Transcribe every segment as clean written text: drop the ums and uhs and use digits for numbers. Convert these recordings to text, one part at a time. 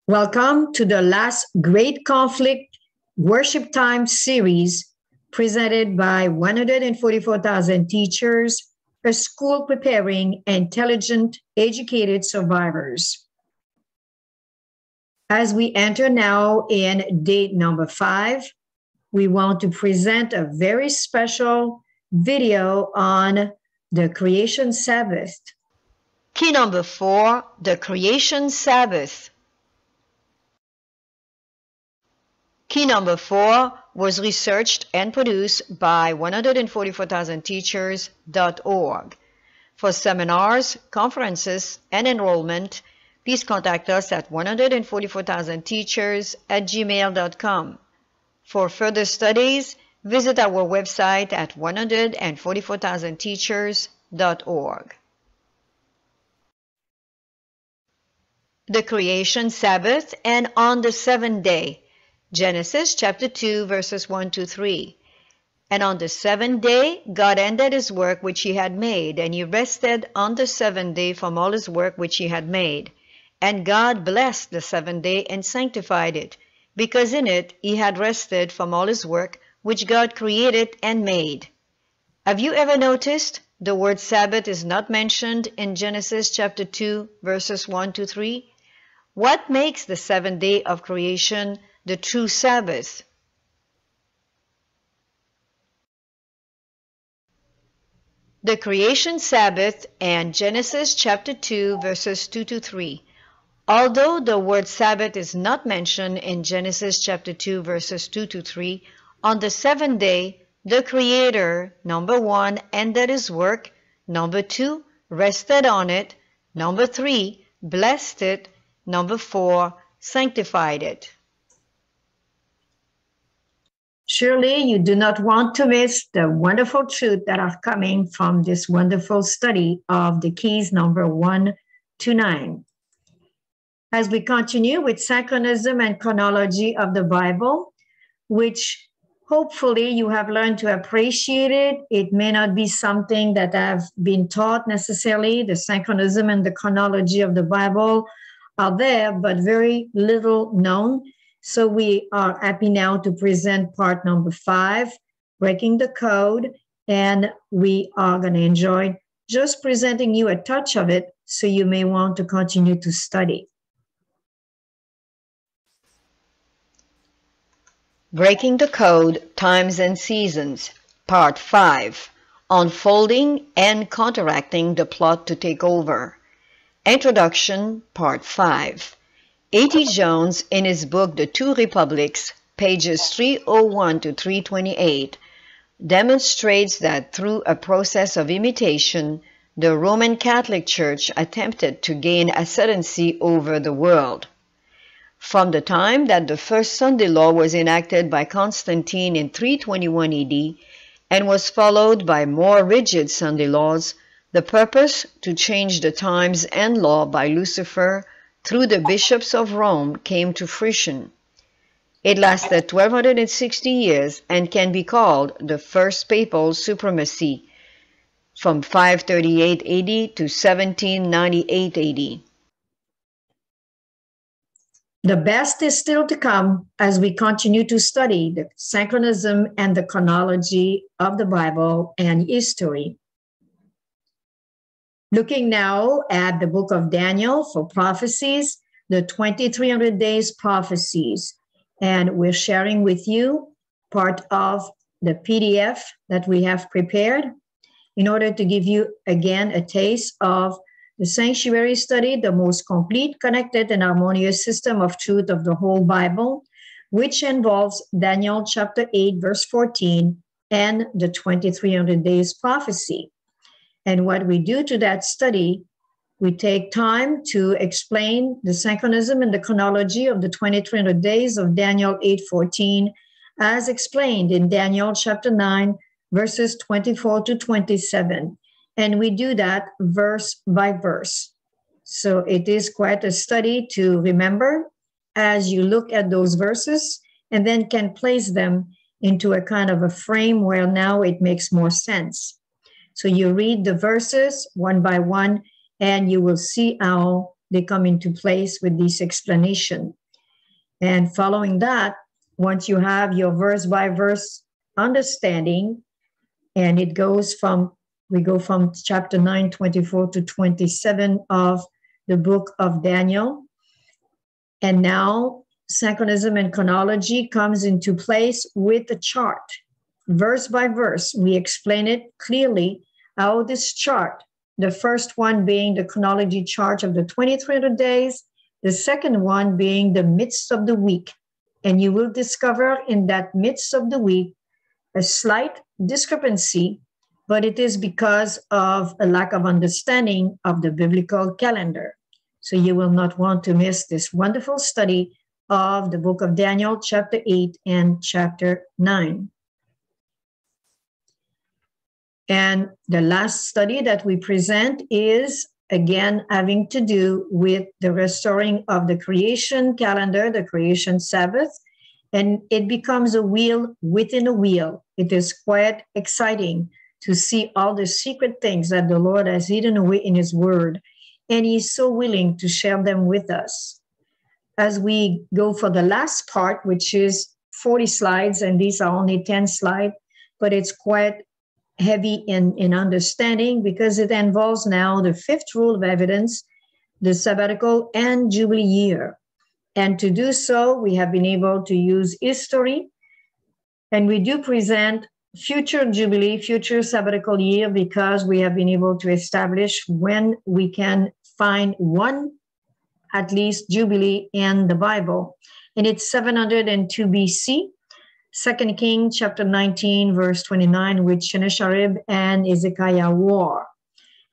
Welcome to the last Great Conflict Worship Time series presented by 144,000 teachers, a school preparing intelligent, educated survivors. As we enter now in day number 5, we want to present a very special video on the Creation Sabbath. Key number 4, the Creation Sabbath. Key number 4 was researched and produced by 144,000teachers.org. For seminars, conferences, and enrollment, please contact us at 144,000teachers@gmail.com. For further studies, visit our website at 144,000teachers.org. The Creation Sabbath and on the seventh day. Genesis chapter 2 verses 1 to 3. And on the seventh day God ended his work which he had made, and he rested on the seventh day from all his work which he had made. And God blessed the seventh day and sanctified it, because in it he had rested from all his work which God created and made. Have you ever noticed the word Sabbath is not mentioned in Genesis chapter 2 verses 1 to 3? What makes the seventh day of creation the true Sabbath? The Creation Sabbath and Genesis chapter 2 verses 2 to 3. Although the word Sabbath is not mentioned in Genesis chapter 2 verses 2 to 3, on the seventh day, the Creator, number 1, ended his work, number 2, rested on it, number 3, blessed it, number 4, sanctified it. Surely you do not want to miss the wonderful truth that are coming from this wonderful study of the keys number 1 to 9. As we continue with synchronism and chronology of the Bible, which hopefully you have learned to appreciate it. It may not be something that have been taught necessarily. The synchronism and the chronology of the Bible are there, but very little known. So we are happy now to present part number 5, Breaking the Code, and we are going to enjoy just presenting you a touch of it so you may want to continue to study. Breaking the Code, Times and Seasons, Part 5, Unfolding and Counteracting the Plot to Take Over. Introduction, Part 5. A.T. Jones, in his book The Two Republics, pages 301 to 328, demonstrates that through a process of imitation, the Roman Catholic Church attempted to gain ascendancy over the world. From the time that the first Sunday law was enacted by Constantine in 321 AD and was followed by more rigid Sunday laws, the purpose to change the times and law by Lucifer through the bishops of Rome came to fruition. It lasted 1260 years and can be called the first papal supremacy from 538 AD to 1798 AD. The best is still to come as we continue to study the synchronism and the chronology of the Bible and history. Looking now at the book of Daniel for prophecies, the 2300 days prophecies, and we're sharing with you part of the PDF that we have prepared in order to give you again a taste of the sanctuary study, the most complete, connected, and harmonious system of truth of the whole Bible, which involves Daniel chapter 8, verse 14, and the 2300 days prophecy. And what we do to that study, we take time to explain the synchronism and the chronology of the 2300 days of Daniel 8:14, as explained in Daniel chapter 9, verses 24 to 27. And we do that verse by verse. So it is quite a study to remember as you look at those verses and then can place them into a kind of a frame where now it makes more sense. So you read the verses one by one and you will see how they come into place with this explanation. And following that, once you have your verse by verse understanding, and we go from chapter 9, 24 to 27 of the book of Daniel. And now synchronism and chronology comes into place with the chart. Verse by verse, we explain it clearly how this chart, the first one being the chronology chart of the 2300 days, the second one being the midst of the week. And you will discover in that midst of the week a slight discrepancy, but it is because of a lack of understanding of the biblical calendar. So you will not want to miss this wonderful study of the book of Daniel, chapter 8 and chapter 9. And the last study that we present is, again, having to do with the restoring of the creation calendar, the creation Sabbath, and it becomes a wheel within a wheel. It is quite exciting to see all the secret things that the Lord has hidden away in his word, and he's so willing to share them with us. As we go for the last part, which is 40 slides, and these are only 10 slides, but it's quite heavy in understanding because it involves now the fifth rule of evidence, the sabbatical and jubilee year. And to do so, we have been able to use history, and we do present future jubilee, future sabbatical year, because we have been able to establish when we can find one, at least, jubilee in the Bible. And it's 702 BC, 2 Kings chapter 19, verse 29, with Sennacherib and Hezekiah war.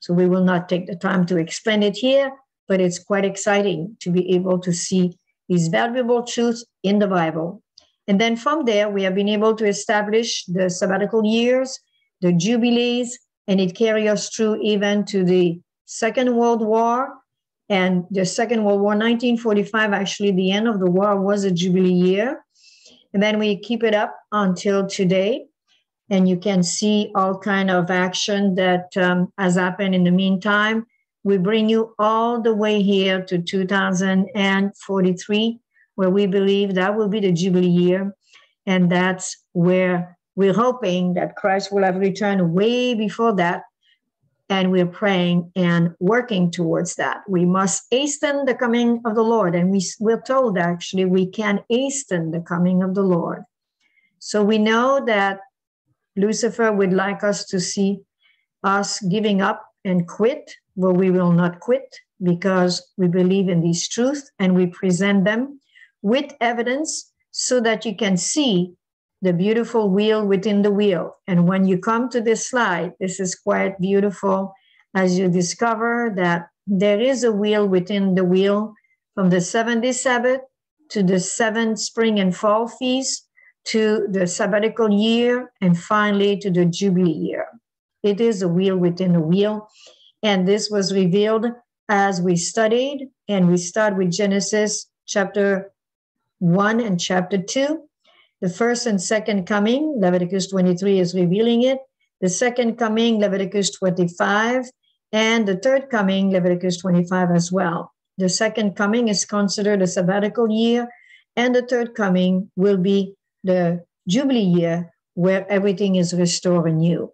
So we will not take the time to explain it here, but it's quite exciting to be able to see these valuable truths in the Bible. And then from there, we have been able to establish the sabbatical years, the jubilees, and it carries us through even to the Second World War. And the Second World War, 1945, actually, the end of the war was a jubilee year. And then we keep it up until today. And you can see all kind of action that has happened in the meantime. We bring you all the way here to 2043, where we believe that will be the Jubilee year. And that's where we're hoping that Christ will have returned way before that. And we're praying and working towards that. We must hasten the coming of the Lord. And we're told, actually, we can hasten the coming of the Lord. So we know that Lucifer would like us to see us giving up and quit, but we will not quit because we believe in these truths and we present them with evidence so that you can see the beautiful wheel within the wheel. And when you come to this slide, this is quite beautiful as you discover that there is a wheel within the wheel from the 7th Sabbath to the 7th spring and fall feast to the sabbatical year and finally to the Jubilee year. It is a wheel within a wheel. And this was revealed as we studied, and we start with Genesis chapter 1 and chapter 2. The first and second coming, Leviticus 23 is revealing it. The second coming, Leviticus 25, and the third coming, Leviticus 25 as well. The second coming is considered a sabbatical year, and the third coming will be the Jubilee year, where everything is restored anew.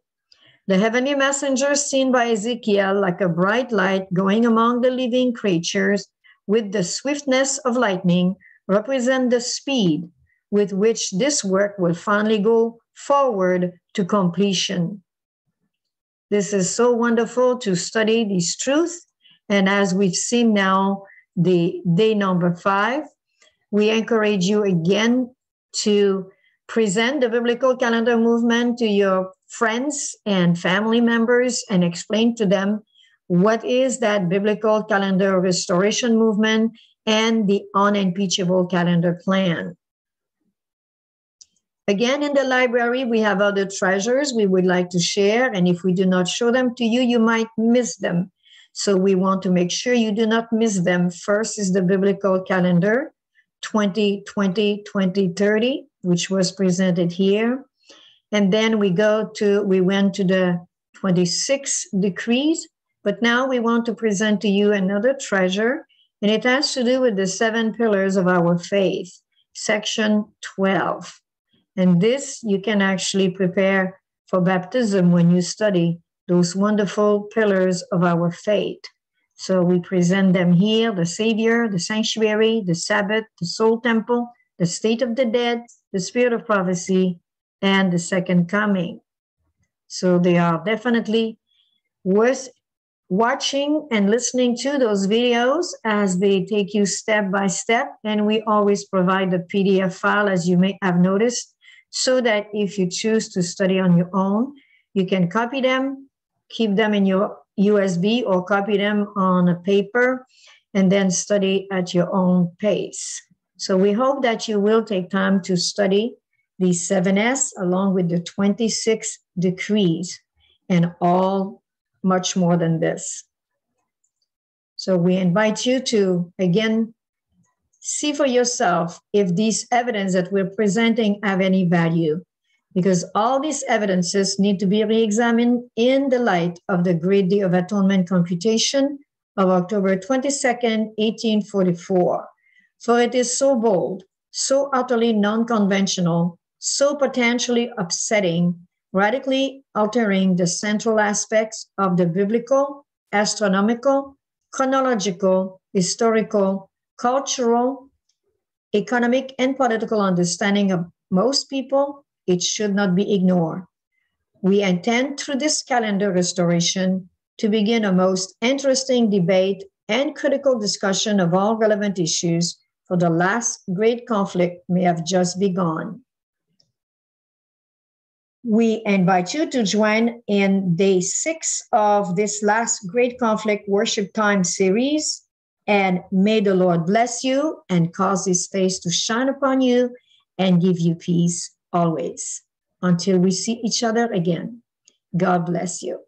The heavenly messenger seen by Ezekiel like a bright light going among the living creatures with the swiftness of lightning represent the speed with which this work will finally go forward to completion. This is so wonderful to study these truths. And as we've seen now, the day number 5, we encourage you again to present the biblical calendar movement to your friends and family members and explain to them what is that biblical calendar restoration movement and the unimpeachable calendar plan. Again, in the library, we have other treasures we would like to share, and if we do not show them to you, you might miss them. So we want to make sure you do not miss them. First is the biblical calendar, 2020-2030, which was presented here. And then we went to the 26 decrees, But now we want to present to you another treasure, and it has to do with the 7 pillars of our faith, section 12. And this you can actually prepare for baptism when you study those wonderful pillars of our faith. So we present them here: the Savior, the sanctuary, the Sabbath, the soul temple, the state of the dead, the spirit of prophecy, and the second coming. So they are definitely worth watching and listening to those videos as they take you step by step. And we always provide the PDF file, as you may have noticed, so that if you choose to study on your own, you can copy them, keep them in your USB, or copy them on a paper and then study at your own pace. So we hope that you will take time to study these 7S along with the 26 decrees and all much more than this. So we invite you to, again, see for yourself if these evidence that we're presenting have any value, because all these evidences need to be re-examined in the light of the Great Day of Atonement computation of October 22nd, 1844. For it is so bold, so utterly non-conventional, so potentially upsetting, radically altering the central aspects of the biblical, astronomical, chronological, historical, cultural, economic, and political understanding of most people. It should not be ignored. We intend through this calendar restoration to begin a most interesting debate and critical discussion of all relevant issues, for the last great conflict may have just begun. We invite you to join in day 6 of this last Great Conflict Worship Time series. And may the Lord bless you and cause his face to shine upon you and give you peace always. Until we see each other again, God bless you.